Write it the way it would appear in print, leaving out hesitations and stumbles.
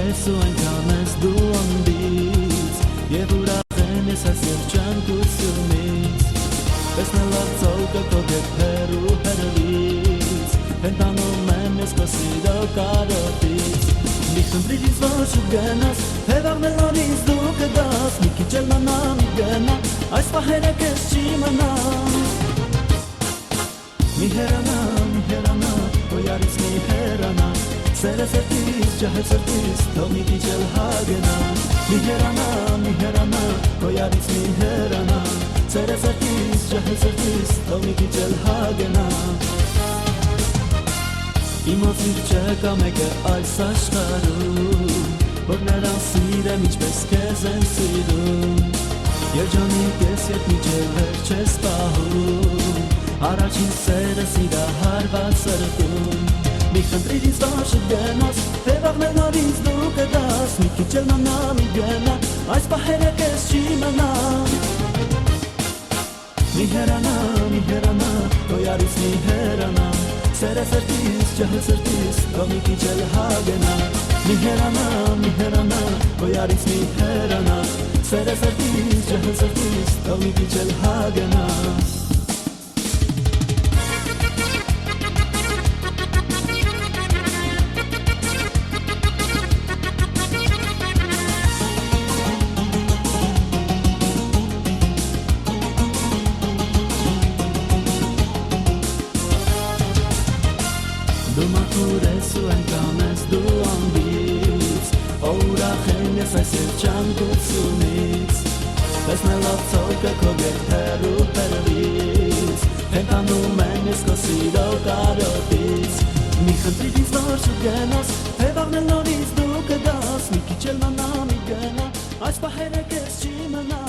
ես ու այնքան ես դու անբից Եվ ուրախեն ես այս երջանկությունից Տեսնելով ծողը քո դեպքեր ու հեռվից Հենտանում եմ ես քո սիրո կարոտից Մի խնդրիր ինձ որ շուտ գնաս Հևաղն էլ նորից դու կգաս Մի քիչ էլ մնա մի գնա Այս պահերը քեզ չի մնա Մի հեռանա, ոյարից մի հեռանա Սերը սրտիս, ջահը սրտիս, թող մի քիչ էլ հագնա Մի հեռանա, ոյարից մի հեռանա Սերը սրտիս, ջահը սրտիս, թող մի քիչ էլ հագնա Իմ ոսիր չկա մեկը այս աշխարհում Որ նրան սիրեմ ինչպես քեզ եմ սիրում Երջանիկ ես երբ մինչև վերջ ես պահում Առաջին սերը սիրահարված սրտում Մի խնդրիր ինձ որ շուտ գնաս Հևաղն էլ նորից դու կգաս Մի քիչ էլ մնա մի գնա Այս պահերը քեզ չի մնա Մի հեռանա, ոյարից մի հեռանա Սերը սրտիս, ջահը սրտիս, թող մի քիչ էլ հագնա Մի հեռանա, ոյարից մի հեռանա Սերը սրտիս, ջահը սրտիս, թող մի քիչ էլ հագնա Դու մաքուր ես ու այնքան ես դու անբից Ուրախ եմ ես այս երջանկությունից Տեսնելով ծողը քո դեպքեր ու հեռվից Հենտանում եմ ես քո սիրո կարոտից Մի խնդրիր ինձ որ շուտ գնաս Հևաղն էլ նորից դու կգաս Մի քիչ էլ մնա մի գնա Այս պահերը քեզ չի մնա